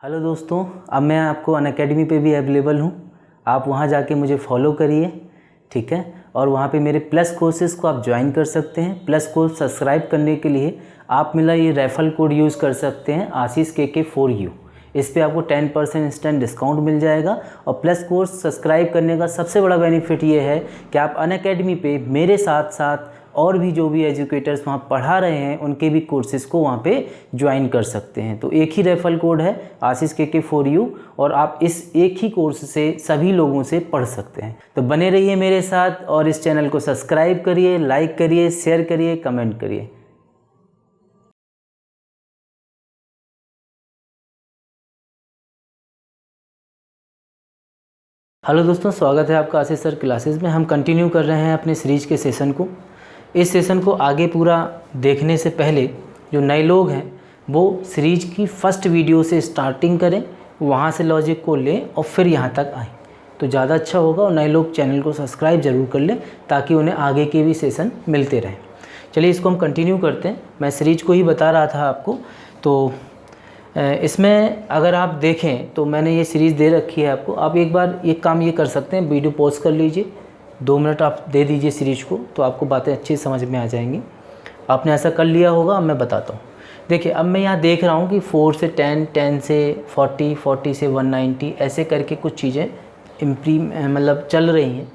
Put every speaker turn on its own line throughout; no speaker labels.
Hello दोस्तों, अब मैं आपको अनअकैडमी पे भी अवेलेबल हूँ। आप वहाँ जाके मुझे फॉलो करिए, ठीक है। और वहाँ पे मेरे प्लस कोर्सेज़ को आप ज्वाइन कर सकते हैं। प्लस कोर्स सब्सक्राइब करने के लिए आप मेरा ये रेफरल कोड यूज़ कर सकते हैं, आशीष KK4U। इस पे आपको 10% इंस्टेंट डिस्काउंट मिल जाएगा। और प्लस कोर्स सब्सक्राइब करने का सबसे बड़ा बेनिफिट ये है कि आप अनअकैडमी पे मेरे साथ साथ और भी जो भी एजुकेटर्स वहाँ पढ़ा रहे हैं उनके भी कोर्सेज़ को वहाँ पे ज्वाइन कर सकते हैं। तो एक ही रेफरल कोड है आशीष KK4U और आप इस एक ही कोर्स से सभी लोगों से पढ़ सकते हैं। तो बने रहिए मेरे साथ और इस चैनल को सब्सक्राइब करिए, लाइक करिए, शेयर करिए, कमेंट करिए। हेलो दोस्तों, स्वागत है आपका आशीष सर क्लासेस में। हम कंटिन्यू कर रहे हैं अपने सीरीज के सेशन को। इस सेशन को आगे पूरा देखने से पहले जो नए लोग हैं वो सीरीज की फर्स्ट वीडियो से स्टार्टिंग करें, वहाँ से लॉजिक को लें और फिर यहाँ तक आएँ तो ज़्यादा अच्छा होगा। और नए लोग चैनल को सब्सक्राइब ज़रूर कर लें ताकि उन्हें आगे के भी सेशन मिलते रहें। चलिए इसको हम कंटिन्यू करते हैं। मैं सीरीज को ही बता रहा था आपको। तो इसमें अगर आप देखें तो मैंने ये सीरीज़ दे रखी है आपको। आप एक बार एक काम ये कर सकते हैं, वीडियो पॉज कर लीजिए, 2 मिनट आप दे दीजिए सीरीज को, तो आपको बातें अच्छी समझ में आ जाएंगी। आपने ऐसा कर लिया होगा, अब मैं बताता हूँ। देखिए अब मैं यहाँ देख रहा हूँ कि 4 से 10, 10 से 40, 40 से 190 ऐसे करके कुछ चीज़ें मतलब चल रही हैं।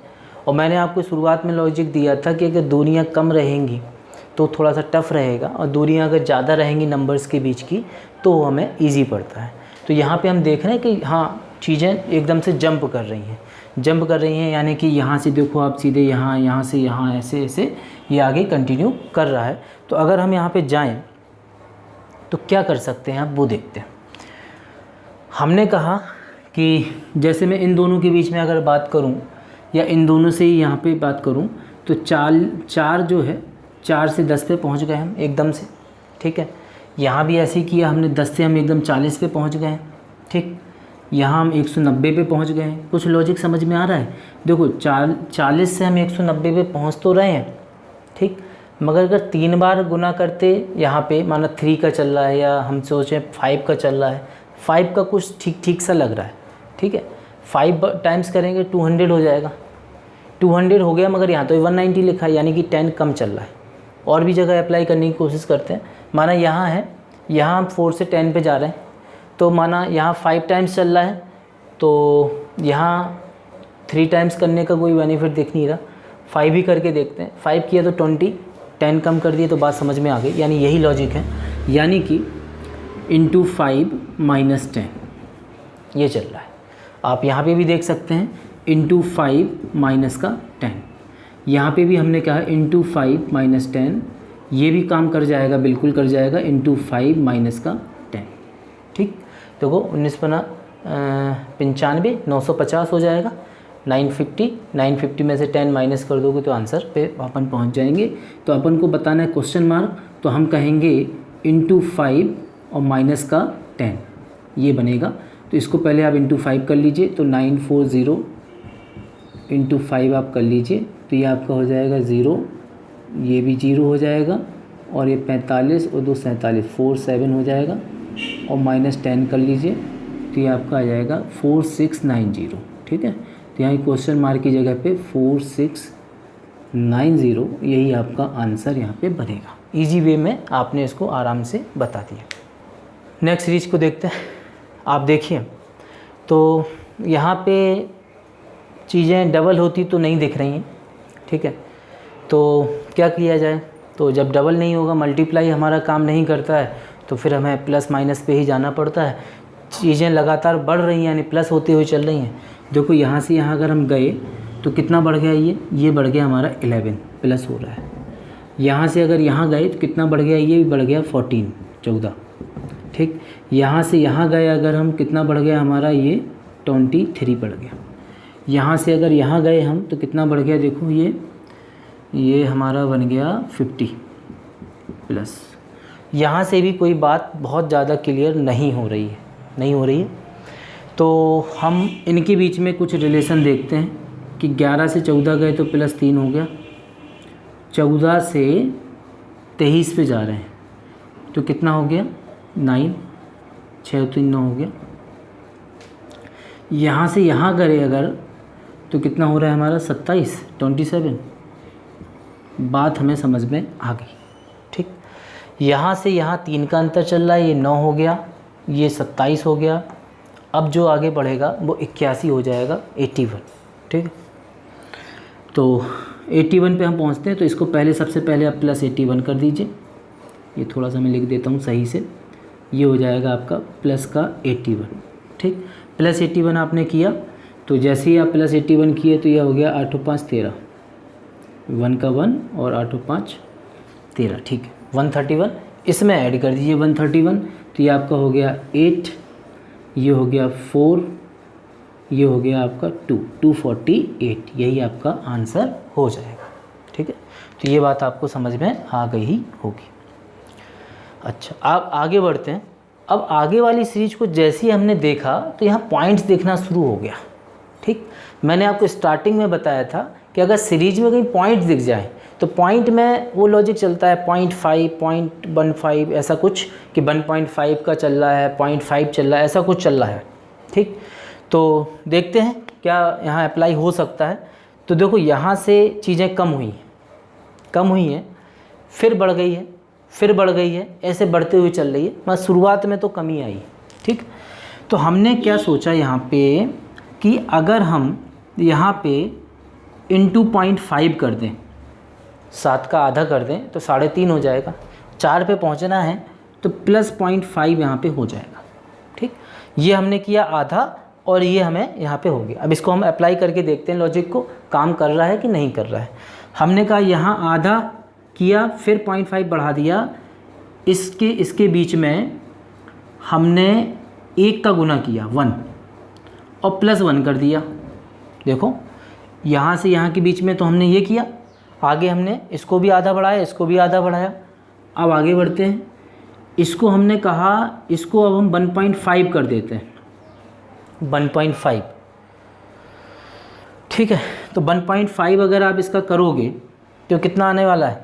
और मैंने आपको शुरुआत में लॉजिक दिया था कि अगर दूरियाँ कम रहेंगी तो थोड़ा सा टफ़ रहेगा और दूरियाँ अगर ज़्यादा रहेंगी नंबर्स के बीच की तो हमें ईजी पड़ता है। तो यहाँ पे हम देख रहे हैं कि हाँ चीज़ें एकदम से जंप कर रही हैं, यानी कि यहाँ से देखो आप सीधे यहाँ से यहाँ ऐसे ऐसे ये आगे कंटिन्यू कर रहा है। तो अगर हम यहाँ पे जाएं तो क्या कर सकते हैं आप वो देखते हैं। हमने कहा कि जैसे मैं इन दोनों के बीच में अगर बात करूँ या इन दोनों से ही यहाँ पे बात करूँ तो चार जो है 4 से 10 पे पहुँच गए हम एकदम से, ठीक है। यहाँ भी ऐसे ही किया हमने, 10 से हम एकदम 40 पे पहुँच गए हैं, ठीक। यहाँ हम 190 पे पहुँच गए हैं। कुछ लॉजिक समझ में आ रहा है? देखो 40 से हम 190 पे पहुँच तो रहे हैं, ठीक। मगर अगर 3 बार गुना करते यहाँ पे, माना 3 का चल रहा है या हम सोचें 5 का चल रहा है, 5 का कुछ ठीक सा लग रहा है, ठीक है। 5 टाइम्स करेंगे 200 हो जाएगा, 200 हो गया। मगर यहाँ तो 190 लिखा है, यानी कि 10 कम चल रहा है। और भी जगह अप्लाई करने की कोशिश करते हैं। माना यहाँ है, यहाँ हम 4 से 10 पे जा रहे हैं, तो माना यहाँ 5 टाइम्स चल रहा है तो यहाँ 3 टाइम्स करने का कोई बेनिफिट दिख नहीं रहा। 5 ही करके देखते हैं। 5 किया तो 20, 10 कम कर दिए तो बात समझ में आ गई। यानी यही लॉजिक है, यानी कि इंटू 5 माइनस 10 ये चल रहा है। आप यहाँ पे भी देख सकते हैं इंटू 5 माइनस का 10, यहाँ पे भी हमने कहा इंटू 5 माइनस 10, ये भी काम कर जाएगा, बिल्कुल कर जाएगा, इंटू 5 माइनस का 10, ठीक। देखो 19 बना 95, 950 हो जाएगा। 950 में से 10 माइनस कर दोगे तो आंसर पे अपन पहुंच जाएंगे। तो अपन को बताना है क्वेश्चन मार्क, तो हम कहेंगे इंटू 5 और माइनस का 10 ये बनेगा। तो इसको पहले आप इंटू 5 कर लीजिए, तो 940 इंटू 5 आप कर लीजिए, तो ये आपका हो जाएगा 0, ये भी 0 हो जाएगा, और ये 45 और 2 47, 47 हो जाएगा। और माइनस 10 कर लीजिए तो ये आपका आ जाएगा 4690, ठीक है। तो यहाँ क्वेश्चन मार्क की जगह पे 4690 यही आपका आंसर यहाँ पे बनेगा। इजी वे में आपने इसको आराम से बता दिया। नेक्स्ट सीरीज को देखते हैं। आप देखिए तो यहाँ पे चीज़ें डबल होती तो नहीं दिख रही हैं, ठीक है। तो क्या किया जाए? तो जब डबल नहीं होगा, मल्टीप्लाई हमारा काम नहीं करता है, तो फिर हमें प्लस माइनस पे ही जाना पड़ता है। चीज़ें लगातार बढ़ रही हैं, यानी प्लस होते हुए चल रही हैं। देखो यहाँ से यहाँ अगर हम गए तो कितना बढ़ गया, ये बढ़ गया हमारा 11 प्लस हो रहा है। यहाँ से अगर यहाँ गए तो कितना बढ़ गया, ये भी बढ़ गया 14, ठीक। यहाँ से यहाँ गए अगर हम, कितना बढ़ गया हमारा, ये 23 बढ़ गया। यहाँ से अगर यहाँ गए हम तो कितना बढ़ गया, देखो ये हमारा बन गया 50 प्लस। यहाँ से भी कोई बात बहुत ज़्यादा क्लियर नहीं हो रही है। तो हम इनके बीच में कुछ रिलेशन देखते हैं कि 11 से 14 गए तो प्लस 3 हो गया, 14 से 23 पे जा रहे हैं तो कितना हो गया 9, 6 3 9 हो गया, यहाँ से यहाँ करें अगर तो कितना हो रहा है हमारा 27 बात हमें समझ में आ गई। ठीक, यहाँ से यहाँ 3 का अंतर चल रहा है, ये 9 हो गया, ये 27 हो गया। अब जो आगे बढ़ेगा वो 81 हो जाएगा, 81। ठीक है, तो 81 पे हम पहुँचते हैं। तो इसको पहले सबसे पहले आप प्लस 81 कर दीजिए। ये थोड़ा सा मैं लिख देता हूँ सही से। ये हो जाएगा आपका प्लस का 81। ठीक, प्लस 81 आपने किया तो जैसे ही आप प्लस 81 किए तो यह हो गया 8 5 13, 1 का 1 और 8 5 13। ठीक है, 131 इसमें ऐड कर दीजिए 131, तो ये आपका हो गया 8, ये हो गया 4, ये हो गया आपका 248। यही आपका आंसर हो जाएगा। ठीक है, तो ये बात आपको समझ में आ गई ही होगी। अच्छा, आप आगे बढ़ते हैं। अब आगे वाली सीरीज को जैसे ही हमने देखा तो यहाँ पॉइंट्स देखना शुरू हो गया। ठीक, मैंने आपको स्टार्टिंग में बताया था कि अगर सीरीज में कहीं पॉइंट्स दिख जाए तो पॉइंट में वो लॉजिक चलता है 0.5, 0.15 ऐसा कुछ, कि 1.5 का चल रहा है, 0.5 चल रहा है, ऐसा कुछ चल रहा है। ठीक, तो देखते हैं क्या यहाँ अप्लाई हो सकता है। तो देखो यहाँ से चीज़ें कम हुई हैं, फिर बढ़ गई है, फिर बढ़ गई है, ऐसे बढ़ते हुए चल रही है। मैं शुरुआत में तो कमी आई। ठीक, तो हमने क्या सोचा यहाँ पे कि अगर हम यहाँ पे इंटू 0.5 कर दें, 7 का आधा कर दें तो 3.5 हो जाएगा। 4 पे पहुँचना है तो प्लस 0.5 यहाँ पे हो जाएगा। ठीक, ये हमने किया आधा और ये हमें यहाँ पे हो गया। अब इसको हम अप्लाई करके देखते हैं लॉजिक को, काम कर रहा है कि नहीं कर रहा है। हमने कहा यहाँ आधा किया, फिर 0.5 बढ़ा दिया, इसके बीच में हमने 1 का गुना किया 1 और प्लस 1 कर दिया। देखो यहाँ से यहाँ के बीच में तो हमने ये किया, आगे हमने इसको भी आधा बढ़ाया, इसको भी आधा बढ़ाया। अब आगे बढ़ते हैं, इसको हमने कहा इसको अब हम 1.5 कर देते हैं, 1.5। ठीक है, तो 1.5 अगर आप इसका करोगे तो कितना आने वाला है,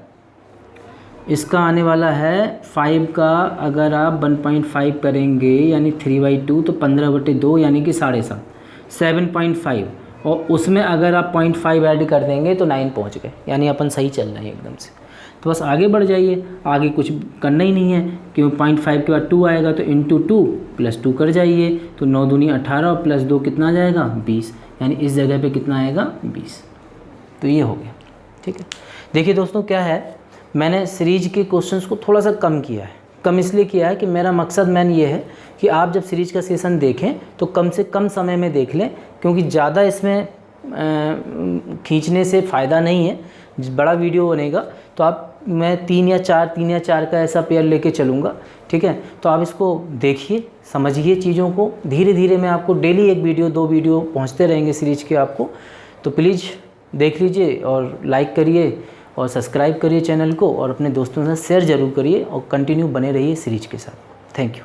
इसका आने वाला है 5 का अगर आप 1.5 करेंगे यानी 3/2 तो 15/2 यानी कि 7.5, 7.5, और उसमें अगर आप 0.5 ऐड कर देंगे तो 9 पहुंच गए, यानी अपन सही चल रहे हैं एकदम से। तो बस आगे बढ़ जाइए, आगे कुछ करना ही नहीं है, क्योंकि 0.5 के बाद 2 आएगा तो इंटू 2 प्लस 2 कर जाइए, तो 9 दूनी 18 और प्लस 2 कितना आ जाएगा 20, यानी इस जगह पे कितना आएगा 20। तो ये हो गया। ठीक है, देखिए दोस्तों क्या है, मैंने सीरीज के क्वेश्चंस को थोड़ा सा कम किया है। कम इसलिए किया है कि मेरा मकसद मैन ये है कि आप जब सीरीज का सेशन देखें तो कम से कम समय में देख लें, क्योंकि ज़्यादा इसमें खींचने से फ़ायदा नहीं है। बड़ा वीडियो बनेगा तो मैं 3 या 4 का ऐसा पेयर लेके चलूँगा। ठीक है, तो आप इसको देखिए, समझिए चीज़ों को। धीरे धीरे मैं आपको डेली 1 वीडियो 2 वीडियो पहुँचते रहेंगे सीरीज के आपको, तो प्लीज़ देख लीजिए और लाइक करिए और सब्सक्राइब करिए चैनल को, और अपने दोस्तों से शेयर ज़रूर करिए और कंटिन्यू बने रहिए सीरीज के साथ। Thank you.